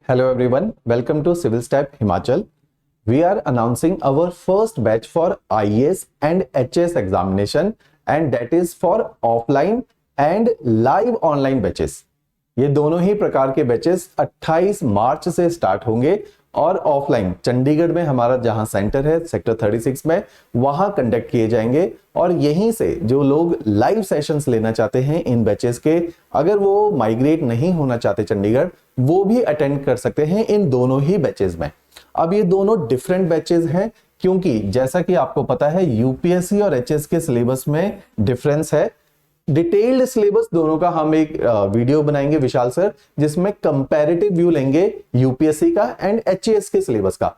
Hello everyone, welcome to Civil Step Himachal. We are announcing our first batch for IAS and HS examination and that is for offline and live online batches. ये दोनों ही प्रकार के batches 28 मार्च से start होंगे और offline Chandigarh में हमारा जहां सेंटर है सेक्टर 36 में वहां कंडक्ट किए जाएंगे और यहीं से जो लोग लाइव सेशंस लेना चाहते हैं इन बैचेस के, अगर वो माइग्रेट नहीं होना चाहते चंडीगढ़, वो भी अटेंड कर सकते हैं इन दोनों ही बैचेस में। अब ये दोनों डिफरेंट बैचेस हैं क्योंकि जैसा कि आपको पता है यूपीएससी और एचएस के सिलेबस में डिफरेंस है। डिटेल्ड सिलेबस दोनों का हम एक वीडियो बनाएंगे विशाल सर, जिसमें कंपैरेटिव व्यू लेंगे यूपीएससी का एंड एचएएस के सिलेबस का।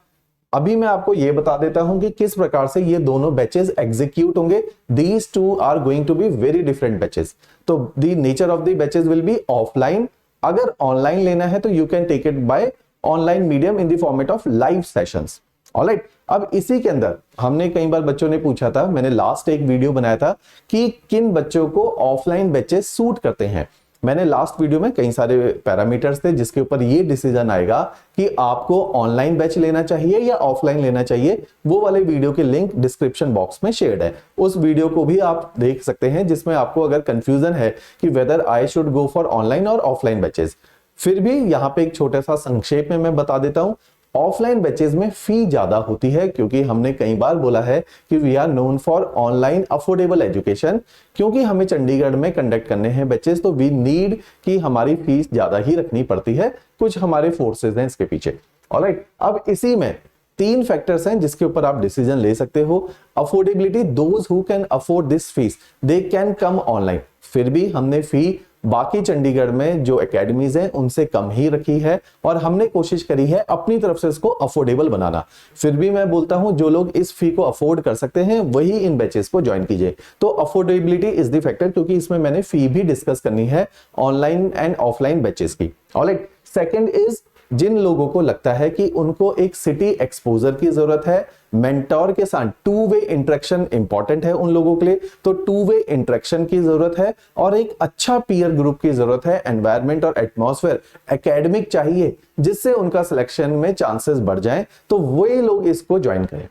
अभी मैं आपको यह बता देता हूं कि किस प्रकार से ये दोनों बैचेस एग्जीक्यूट होंगे। These two are going to be very different batches. तो the nature of the batches will be offline. अगर ऑनलाइन लेना है तो you can take it by online medium in the format of live sessions. Alright, अब इसी के अंदर हमने कई बार बच्चों ने पूछा था, मैंने लास्ट एक वीडियो बनाया था कि किन बच्चों को ऑफलाइन बैचेस सूट करते हैं। मैंने लास्ट वीडियो में कई सारे पैरामीटर्स थे जिसके ऊपर ये डिसीजन आएगा कि आपको ऑनलाइन बैच लेना चाहिए या ऑफलाइन लेना चाहिए। वो वाले वीडियो के लिंक डिस्क्रिप्शन बॉक्स में शेयर्ड है, उस वीडियो को भी आप देख सकते हैं, जिसमें आपको अगर कंफ्यूजन है कि whether I should go for online और ऑफलाइन बैचेस। फिर भी यहां पे एक छोटा सा संक्षेप में मैं बता देता हूं। ऑफलाइन बैचेस में फी ज्यादा होती है क्योंकि हमने कई बार बोला है कि we are known for online affordable education. क्योंकि हमें चंडीगढ़ में कंडक्ट करने हैं बैचेस तो वी नीड कि हमारी फीस ज्यादा ही रखनी पड़ती है। कुछ हमारे फोर्सेस हैं इसके पीछे। ऑलराइट, अब इसी में 3 फैक्टर्स हैं जिसके ऊपर आप डिसीजन ले सकते हो। Affordability, those who can afford this fees they can come online. फिर भी हमने फी बाकी चंडीगढ़ में जो एकेडमीज हैं उनसे कम ही रखी है और हमने कोशिश करी है अपनी तरफ से इसको अफोर्डेबल बनाना। फिर भी मैं बोलता हूं जो लोग इस फी को अफोर्ड कर सकते हैं वही इन बैचेस को ज्वाइन कीजिए। तो अफोर्डेबिलिटी इज द फैक्टर, क्योंकि इसमें मैंने फी भी डिस्कस करनी है ऑनलाइन एंड ऑफलाइन बैचेस की। ऑलराइट, सेकंड इज जिन लोगों को लगता है कि उनको एक सिटी एक्सपोजर की जरूरत है, मेंटोर के साथ टू वे इंटरेक्शन इंपॉर्टेंट है उन लोगों के लिए, तो टू वे इंटरेक्शन की जरूरत है और एक अच्छा पीयर ग्रुप की जरूरत है। एनवायरमेंट और एटमॉस्फेयर एकेडमिक चाहिए जिससे उनका सिलेक्शन में चांसेस बढ़ जाएं, तो वही लोग इसको ज्वाइन करें।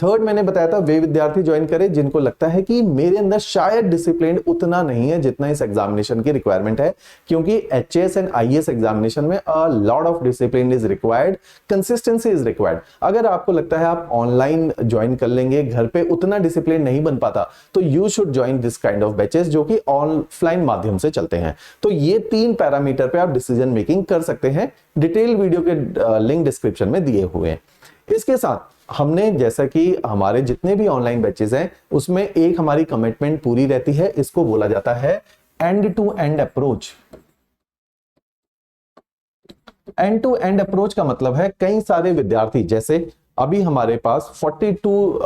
थर्ड मैंने बताया था वे विद्यार्थी ज्वाइन करें जिनको लगता है कि मेरे अंदर शायद डिसिप्लिन उतना नहीं है जितना इस एग्जामिनेशन की रिक्वायरमेंट है, क्योंकि एचएएस एंड आईएएस एग्जामिनेशन में a lot of discipline is required, consistency is required. अगर आपको लगता है आप ऑनलाइन ज्वाइन कर लेंगे, घर पे उतना डिसिप्लिन नहीं बन पाता, तो you should join this kind of batches जो कि ऑफलाइन माध्यम से चलते हैं। तो ये 3 पैरामीटर पे आप डिसीजन मेकिंग कर सकते हैं। डिटेल वीडियो के लिंक डिस्क्रिप्शन में दिए हुए हैं। इसके साथ हमने जैसा कि हमारे जितने भी ऑनलाइन बैचेस हैं उसमें एक हमारी कमिटमेंट पूरी रहती है, इसको बोला जाता है end to end approach. End to end approach का मतलब है कई सारे विद्यार्थी, जैसे अभी हमारे पास 42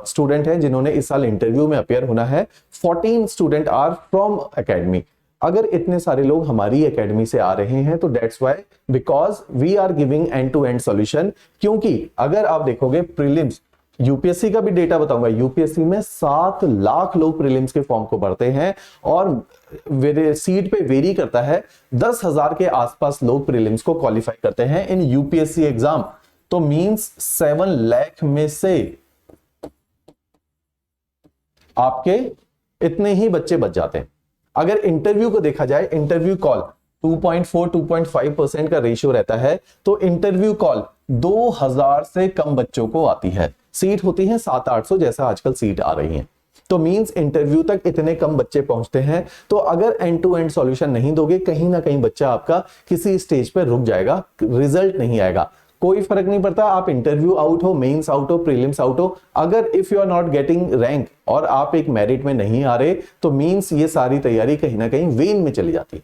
स्टूडेंट हैं जिन्होंने इस साल इंटरव्यू में अपियर होना है। 14 स्टूडेंट आर फ्रॉम एकेडमी। अगर इतने सारे लोग हमारी एकेडमी से आ रहे हैं तो that's why, because we are giving end to end solution. क्योंकि अगर आप देखोगे प्रीलिम्स, यूपीएससी का भी डेटा बताऊंगा, यूपीएससी में 7 लाख लोग प्रीलिम्स के फॉर्म को भरते हैं और सीट पे वेरी करता है। 10,000 के आसपास लोग प्रीलिम्स को क्वालिफाई करते हैं इन यूपीएससी एग्जाम। तो मींस 7 लाख में से आपके इतने ही बच्चे बच जाते हैं। अगर इंटरव्यू को देखा जाए, इंटरव्यू कॉल 2.4-2.5% का रेशियो रहता है, तो इंटरव्यू कॉल 2000 से कम बच्चों को आती है। सीट होती है 700-800 जैसा आजकल सीट आ रही है। तो मींस इंटरव्यू तक इतने कम बच्चे पहुंचते हैं। तो अगर एंड टू एंड सॉल्यूशन नहीं दोगे, कहीं ना कहीं बच्चा आपका किसी स्टेज पर रुक जाएगा, रिजल्ट नहीं आएगा। कोई फर्क नहीं पड़ता आप इंटरव्यू आउट हो, मेंस आउट हो, प्रीलिम्स आउट हो, अगर if you are not getting rank और आप एक मेरिट में नहीं आ रहे तो मींस ये सारी तैयारी कहीं ना कहीं वेन में चली जाती है।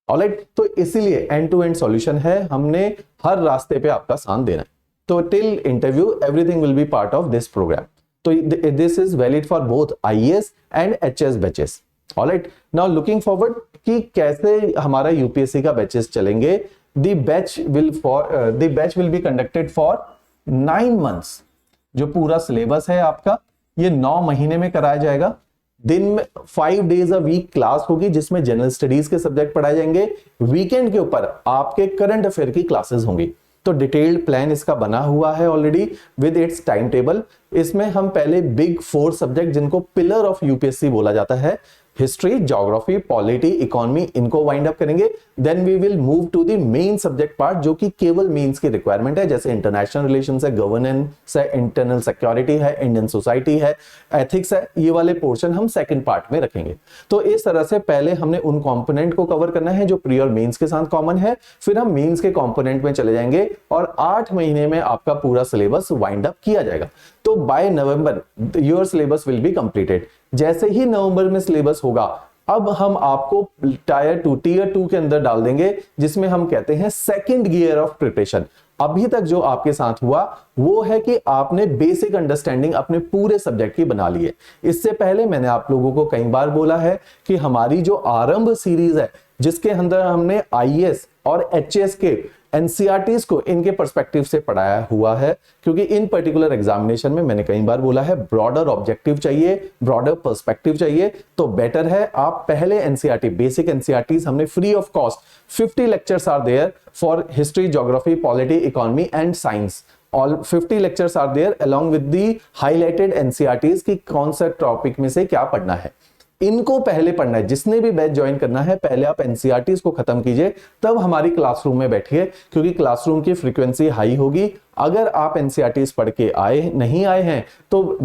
ऑलराइट, तो इसीलिए एंड टू एंड सॉल्यूशन है, हमने हर रास्ते पे आपका साथ देना है। तो till interview everything will be part of this program. तो this is valid for both IAS and HS batches. Alright, now looking forward कि कैसे हमारा यूपीएससी का बैचेस चलेंगे। The batch will be conducted for 9 months। जो पूरा syllabus है आपका ये 9 महीने में कराया जाएगा। दिन में 5 डेज अ वीक क्लास होगी जिसमें जनरल स्टडीज के सब्जेक्ट पढ़ाए जाएंगे। वीकेंड के ऊपर आपके करंट अफेयर की क्लासेस होंगी। तो डिटेल्ड प्लान इसका बना हुआ है already with its time table. इसमें हम पहले बिग 4 सब्जेक्ट जिनको पिलर ऑफ यूपीएससी बोला जाता है, हिस्ट्री, ज्योग्राफी, पॉलिटी, इकोनॉमी, इनको वाइंड अप करेंगे। Then we will move to the main subject part जो कि केवल मेंस की रिक्वायरमेंट है, जैसे इंटरनेशनल रिलेशंस है, गवर्नेंस है, इंटरनल सिक्योरिटी है, इंडियन सोसाइटी है, एथिक्स है। ये वाले पोर्शन हम सेकंड पार्ट में रखेंगे। तो इस तरह से पहले हमने उन कंपोनेंट को कवर करना है जो प्री और मेंस के साथ कॉमन है, फिर हम मेंस के कंपोनेंट में चले जाएंगे और 8 महीने में आपका पूरा सिलेबस वाइंड अप किया जाएगा। तो by November your syllabus will be completed. जैसे ही नवंबर में सिलेबस होगा, अब हम आपको टीयर 2 के अंदर डाल देंगे जिसमें हम कहते हैं सेकंड गियर ऑफ प्रिपरेशन। अभी तक जो आपके साथ हुआ वो है कि आपने बेसिक अंडरस्टैंडिंग अपने पूरे सब्जेक्ट की बना ली है। इससे पहले मैंने आप लोगों को कई बार बोला है कि हमारी जो आरंभ सीरीज है जिसके अंदर हमने आईएएस और एचएएस के एनसीईआरटीज को इनके पर्सपेक्टिव से पढ़ाया हुआ है, क्योंकि इन पर्टिकुलर एग्जामिनेशन में मैंने कई बार बोला है ब्रॉडर ऑब्जेक्टिव चाहिए, ब्रॉडर पर्सपेक्टिव चाहिए। तो बेटर है आप पहले एनसीईआरटी, बेसिक एनसीईआरटीज हमने free of cost 50 lectures are there for history, geography, polity, economy and science. All 50 lectures are there along with the highlighted NCERTs की कौन सा टॉपिक में से क्या पढ़ना है। इनको पहले पढ़ना है। जिसने भी बैच ज्वाइन करना है पहले आप एनसीईआरटीज को खत्म कीजिए, तब हमारी क्लासरूम में बैठिए, क्योंकि क्लासरूम की फ्रीक्वेंसी हाई होगी। अगर आप एनसीईआरटीज पढ़ के नहीं आए हैं तो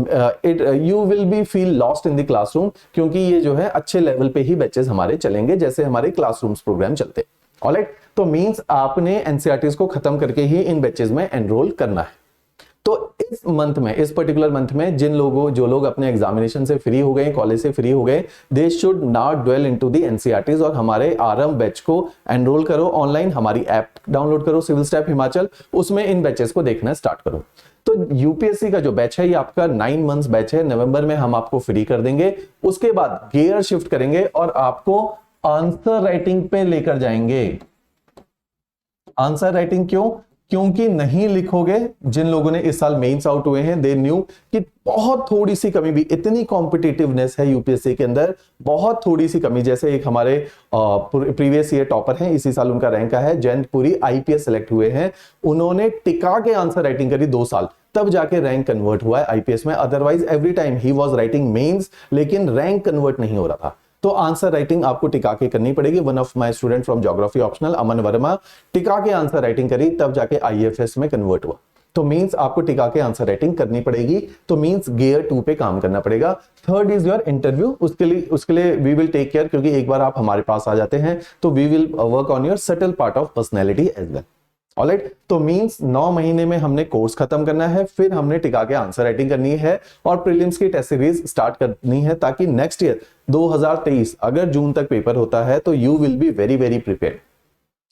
you will be feel lost in the classroom, क्योंकि ये जो है अच्छे लेवल पे ही बैचेस हमारे चलेंगे जैसे हमारे क्लासरूम्स प्रोग्राम चलते। ऑलराइट, तो मींस आपने एनसीईआरटीज को खत्म करके ही इन बैचेस में एनरोल करना है। तो इस मंथ में, इस पर्टिकुलर मंथ में जो लोग अपने एग्जामिनेशन से फ्री हो गए, कॉलेज से फ्री हो गए, they should not dwell into the NCERTs और हमारे आरंभ बैच को एनरोल करो ऑनलाइन। हमारी ऐप डाउनलोड करो सिविल स्टेप हिमाचल, उसमें इन बैचेस को देखना स्टार्ट करो। तो यूपीएससी का जो बैच है ये आपका 9 मंथ्स बैच है। नवंबर में हम आपको फ्री कर देंगे, उसके बाद गियर शिफ्ट करेंगे और आपको आंसर राइटिंग पे लेकर जाएंगे। आंसर राइटिंग क्यों? क्योंकि नहीं लिखोगे, जिन लोगों ने इस साल मेंस आउट हुए हैं दे न्यू कि बहुत थोड़ी सी कमी भी, इतनी कॉम्पिटिटिवनेस है यूपीएससी के अंदर, बहुत थोड़ी सी कमी। जैसे एक हमारे प्रीवियस ईयर टॉपर हैं, इसी साल उनका रैंक है, जयंतपुरी आईपीएस सेलेक्ट हुए हैं। उन्होंने टिका के आंसर राइटिंग करी 2 साल, तब जाके रैंक कन्वर्ट हुआ है आईपीएस में। Otherwise every time he was writing mains, लेकिन रैंक कन्वर्ट नहीं हो रहा था। तो आंसर राइटिंग आपको टिका के करनी पड़ेगी। One of my student from geography optional Aman Verma टिका के आंसर राइटिंग करी, तब जाके आईएफएस में कन्वर्ट हुआ। तो मींस आपको टिका के आंसर राइटिंग करनी पड़ेगी। तो मींस गियर 2 पे काम करना पड़ेगा। Third is your interview. उसके लिए वी विल टेक केयर, क्योंकि एक बार आप हमारे पास आ जाते हैं तो we will work on your subtle part of personality as well. Alright, तो मींस 9 महीने में हमने कोर्स खत्म करना है, फिर हमने टिका के आंसर राइटिंग करनी है और प्रीलिम्स की टेस्ट सीरीज स्टार्ट करनी है, ताकि नेक्स्ट ईयर 2023 अगर जून तक पेपर होता है तो you will be very very prepared.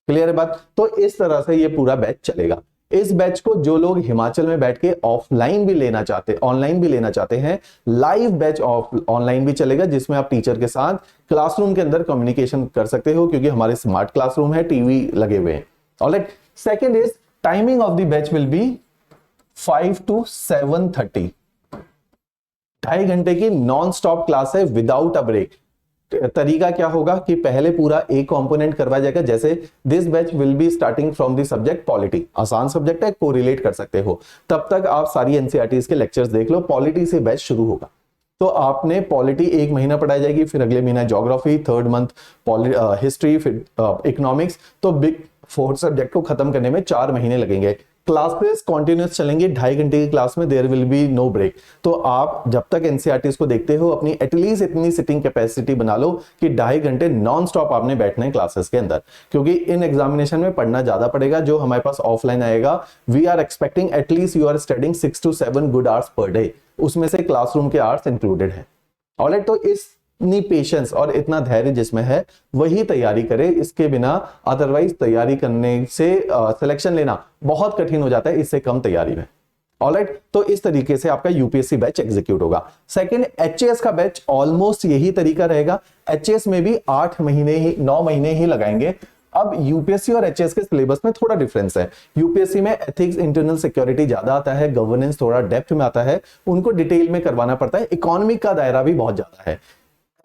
Clear है बात? तो इस तरह से ये पूरा बैच चलेगा। इस बैच को जो लोग हिमाचल में बैठ के ऑफलाइन भी लेना चाहते, ऑनलाइन भी लेना चाहते हैं, लाइव बैच ऑनलाइन भी चलेगा, जिसमें आप टीचर के साथ क्लासरूम के अंदर कम्युनिकेशन कर सकते हो, क्योंकि हमारे स्मार्ट क्लासरूम है, टीवी लगे हुए हैं। Alright, second is timing of the batch will be 5 to 7:30। 2.5 घंटे की नॉन स्टॉप क्लास है विदाउट अ ब्रेक। तरीका क्या होगा कि पहले पूरा एक कंपोनेंट करवाया जाएगा। जैसे this batch will be starting from the subject polity, आसान सब्जेक्ट है, कोरिलेट कर सकते हो। तब तक आप सारी एनसीईआरटीज के लेक्चर्स देख लो। पॉलिटी से बैच शुरू होगा, तो आपने पॉलिटी 1 महीना पढ़ाई जाएगी, फिर अगले महीना ज्योग्राफी, थर्ड मंथ हिस्ट्री, फिर इकोनॉमिक्स। तो बिग 4 सब्जेक्ट को खत्म करने में 4 महीने लगेंगे। क्लासेस कॉन्टिन्यूस चलेंगे, 2.5 घंटे की क्लास में, there will be no break. तो आप जब तक एनसीईआरटीज को देखते हो अपनी एटलीस्ट इतनी सिटिंग कैपेसिटी बना लो कि 2.5 घंटे नॉन स्टॉप आपने बैठना है क्लासेस के अंदर, क्योंकि इन एग्जामिनेशन में पढ़ना ज्यादा पड़ेगा। जो हमारे पास ऑफलाइन आएगा, we are expecting at least you are studying 6 to 7 good hours per day, उसमें से क्लासरूम के आवर्स इंक्लूडेड है। ऑलराइट, तो इतनी पेशेंस और इतना धैर्य जिसमें है वही तैयारी करे, इसके बिना अदरवाइज तैयारी करने से सिलेक्शन लेना बहुत कठिन हो जाता है इससे कम तैयारी में। ऑलराइट, तो इस तरीके से आपका यूपीएससी बैच एग्जीक्यूट होगा। सेकंड, एचएएस का बैच ऑलमोस्ट यही तरीका रहेगा। एचएएस में भी 8 महीने ही 9 महीने ही लगाएंगे। अब यूपीएससी और एचएस के सिलेबस में थोड़ा डिफरेंस है। यूपीएससी में एथिक्स, इंटरनल सिक्योरिटी ज्यादा आता है, गवर्नेंस थोड़ा डेप्थ में आता है, उनको डिटेल में करवाना पड़ता है, इकोनॉमिक का दायरा भी बहुत ज्यादा है।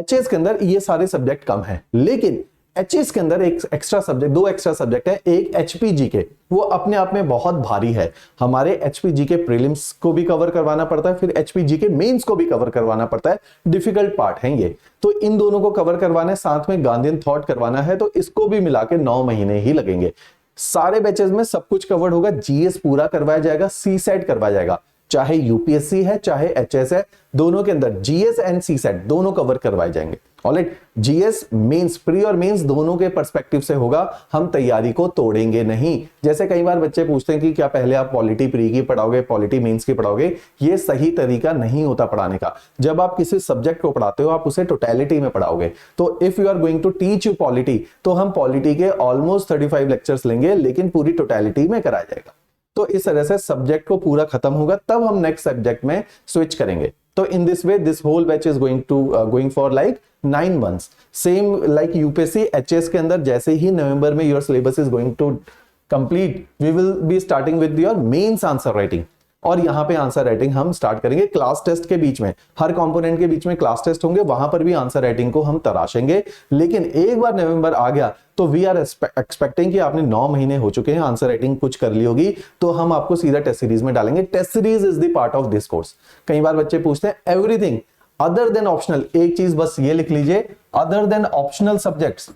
एचएस के अंदर ये सारे सब्जेक्ट कम है, लेकिन एचएस के अंदर एक एक्स्ट्रा सब्जेक्ट, दो एक्स्ट्रा सब्जेक्ट है। एक एचपीजी के, वो अपने आप में बहुत भारी है। हमारे एचपीजी के प्रीलिम्स को भी कवर करवाना पड़ता है, फिर एचपीजी के मेंस को भी कवर करवाना पड़ता है। डिफिकल्ट पार्ट है ये, तो इन दोनों को कवर करवाना है, साथ में गांधीयन थॉट करवाना है, तो इसको भी मिला के 9 महीने ही लगेंगे। सारे बैचेस में सब कुछ कवर्ड होगा, जीएस पूरा करवाया जाएगा, सी सेट करवाया जाएगा, चाहे यूपीएससी है चाहे एचएस है, दोनों के अंदर जीएस एंड सी सेट दोनों कवर करवाए जाएंगे। ऑलराइट, जीएस मेंस, प्री और मेंस दोनों के पर्सपेक्टिव से होगा, हम तैयारी को तोड़ेंगे नहीं। जैसे कई बार बच्चे पूछते हैं कि क्या पहले आप पॉलिटी प्री की पढ़ाओगे, पॉलिटी मेंस की पढ़ाओगे, ये सही तरीका नहीं होता पढ़ाने का। जब आप किसी सब्जेक्ट को पढ़ाते हो, आप उसे टोटलिटी में पढ़ाओगे। तो if you are going to teach you polity, तो हम पॉलिटी के ऑलमोस्ट 35 लेक्चर्स लेंगे, लेकिन पूरी टोटलिटी में कराया जाएगा। तो इस तरह से सब्जेक्ट को पूरा खत्म होगा, तब हम नेक्स्ट सब्जेक्ट में स्विच करेंगे। तो in this way this whole batch is going for like 9 months, same like UPSC HS के अंदर। जैसे ही नवंबर में your syllabus is going to complete, we will be starting with your mains answer writing, और यहां पे आंसर राइटिंग हम स्टार्ट करेंगे। क्लास टेस्ट के बीच में, हर कंपोनेंट के बीच में क्लास टेस्ट होंगे, वहां पर भी आंसर राइटिंग को हम तराशेंगे। लेकिन एक बार नवंबर आ गया तो वी आर एक्सपेक्टिंग कि आपने 9 महीने हो चुके हैं, आंसर राइटिंग कुछ कर ली होगी, तो हम आपको सीधा टेस्ट सीरीज में डालेंगे। Test series is the part of this course. कई बार बच्चे पूछते हैं एवरीथिंग अदर देन ऑप्शनल, एक चीज बस ये लिख लीजिए, other than optional subjects,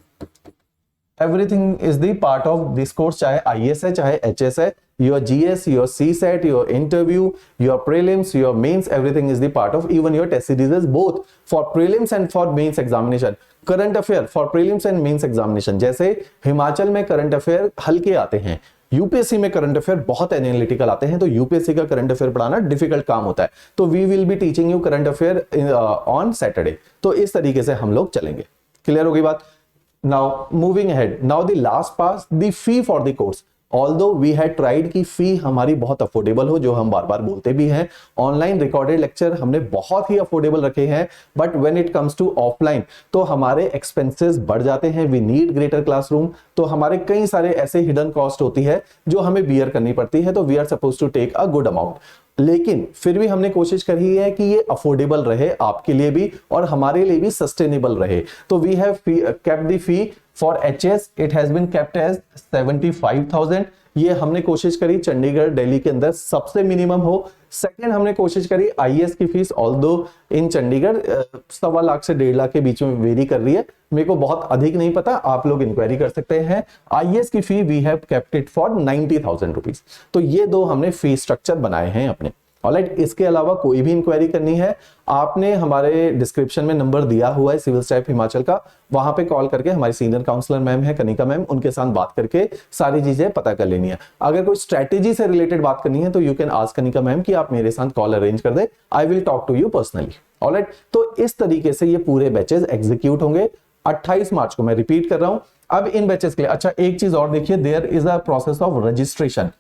everything is the part of this course. चाहे आईएएस है चाहे एचएस है, your GS, your CSAT, your interview, your prelims, your mains, everything is the part of, even your test series is both for prelims and for mains examination. Current affair for prelims and mains examination, जैसे हिमाचल में current affair हल्के आते हैं, UPSC में current affair बहुत analytical आते हैं, तो यूपीएससी का करंट अफेयर पढ़ाना डिफिकल्ट काम होता है। तो we will be teaching you current affair on Saturday. तो इस तरीके से हम लोग चलेंगे। क्लियर होगी बात? Now moving ahead, now the last part, the fee for the course. Although we had tried की फी हमारी बहुत अफोर्डेबल हो, जो हम बार बार बोलते भी हैं। ऑनलाइन रिकॉर्डेड लेक्चर हमने बहुत ही अफोर्डेबल रखे हैं, but when it comes to offline तो हमारे एक्सपेंसेस बढ़ जाते हैं। वी नीड ग्रेटर क्लासरूम, तो हमारे कई सारे ऐसे हिडन कॉस्ट होती है जो हमें बियर करनी पड़ती है। तो we are suppose to take a good amount, लेकिन फिर भी हमने कोशिश करी है कि ये अफोर्डेबल रहे आपके लिए भी और हमारे लिए भी सस्टेनेबल रहे। तो we have kept the fee for HS, it has been kept as 75,000। ये हमने कोशिश करी चंडीगढ़ दिल्ली के अंदर सबसे मिनिमम हो। सेकंड हमने कोशिश करी आईएएस की फीस, ऑल्दो इन चंडीगढ़ 1.25 लाख से 1.5 लाख के बीच में वेरी कर रही है, मेरे को बहुत अधिक नहीं पता, आप लोग इंक्वायरी कर सकते हैं। आईएएस की fee we have kept it for 90,000 rupees. तो ये दो हमने फी स्ट्रक्चर बनाए हैं अपने। ऑलराइट, इसके अलावा कोई भी इंक्वायरी करनी है, आपने हमारे डिस्क्रिप्शन में नंबर दिया हुआ है सिविल स्टाइप हिमाचल का, वहां पे कॉल करके हमारी सीनियर काउंसलर मैम है कनिका मैम, उनके साथ बात करके सारी चीजें पता कर लेनी है। अगर कोई स्ट्रेटेजी से रिलेटेड बात करनी है तो you can ask Kanika ma'am कि आप मेरे साथ कॉल अरेंज कर दे, I will talk to you personally. Alright, तो इस तरीके से ये पूरे बैचेस एग्जीक्यूट होंगे 28 मार्च को। मैं रिपीट कर रहा हूं अब इन बैचेस के लिए। अच्छा, एक चीज और देखिए, there is a process of registration.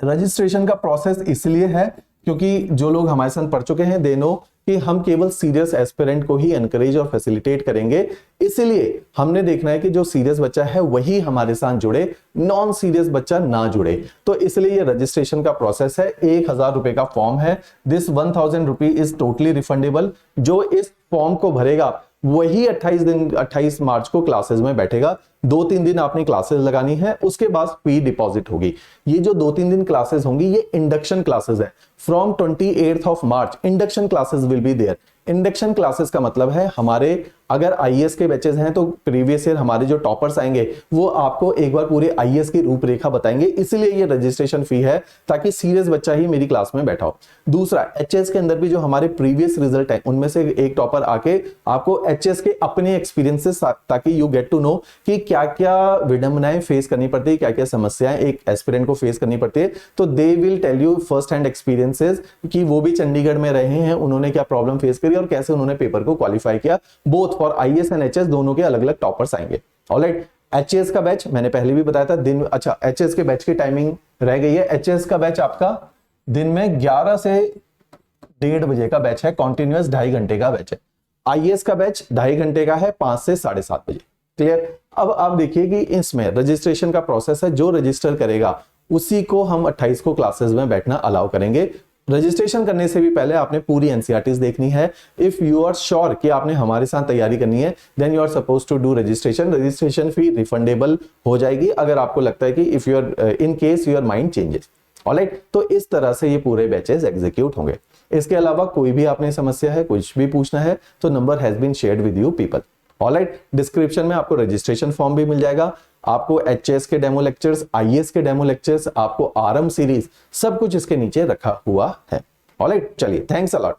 Registration का प्रोसेस इसलिए है क्योंकि जो लोग हमारे साथ पढ़ चुके हैं दे नो कि हम केवल सीरियस एस्पिरेंट को ही एनकरेज और फैसिलिटेट करेंगे। इसलिए हमने देखना है कि जो सीरियस बच्चा है वही हमारे साथ जुड़े, नॉन सीरियस बच्चा ना जुड़े। तो इसलिए ये रजिस्ट्रेशन का प्रोसेस है। 1,000 रुपए का फॉर्म है। This 1,000 rupee is totally refundable. जो इस फॉर्म को भरेगा वही 28 मार्च को क्लासेस में बैठेगा। 2-3 दिन आपने क्लासेस लगानी है, उसके बाद फी डिपॉजिट होगी। ये जो 2-3 दिन क्लासेस होंगी ये इंडक्शन क्लासेस है। From 28 March induction classes will be there. Induction classes का मतलब है हमारे अगर आईएएस के बैचेस हैं तो प्रीवियस ईयर हमारे जो टॉपर्स आएंगे वो आपको एक बार पूरे आईएएस की रूपरेखा बताएंगे, इसलिए ये रजिस्ट्रेशन फी है ताकि सीरियस बच्चा ही मेरी क्लास में बैठा हो। दूसरा, एचएस के अंदर भी जो हमारे प्रीवियस रिजल्ट है उनमें से एक टॉपर आके आपको एचएस के अपने एक्सपीरियंसेस, ताकि यू गेट टू नो कि क्या क्या विडंबनाएं फेस करनी पड़ती है, क्या क्या समस्याएं एक एस्पिरेंट को फेस करनी पड़ती है। तो they will tell you first hand experiences कि वो भी चंडीगढ़ में रहे हैं, उन्होंने क्या प्रॉब्लम फेस करी और कैसे उन्होंने पेपर को क्वालिफाई किया। Both for IAS and HS दोनों के अलग अलग टॉपर्स आएंगे। ऑलराइट, एचएस का बैच मैंने पहले भी बताया था दिन। अच्छा, एचएस के बैच की टाइमिंग रह गई है। एचएस का बैच आपका दिन में 11 से 1:30 बजे का बैच है, कॉन्टिन्यूअस 2.5 घंटे का बैच है। आईएएस का बैच 2.5 घंटे का है, 5 से 7:30 बजे। क्लियर। अब आप देखिए कि इसमें रजिस्ट्रेशन का प्रोसेस है, जो रजिस्टर करेगा उसी को हम 28 को क्लासेस में बैठना अलाउ करेंगे। रजिस्ट्रेशन करने से भी पहले आपने पूरी एनसीईआरटीज देखनी है। इफ यू आर श्योर कि आपने हमारे साथ तैयारी करनी है, then you are suppose to do registration. Registration fee refundable हो जाएगी अगर आपको लगता है कि if your in case your mind changes. Alright, तो इस तरह से ये पूरे बैचेस एग्जीक्यूट होंगे। इसके अलावा कोई भी आपने समस्या है, कुछ भी पूछना है, तो number has been shared with you people. Alright, description में आपको रजिस्ट्रेशन फॉर्म भी मिल जाएगा, आपको एचएस के डेमो लेक्चर्स, आईएएस के डेमो लेक्चर्स, आपको आरएम सीरीज, सब कुछ इसके नीचे रखा हुआ है। ऑलराइट, चलिए, थैंक्स अ लॉट।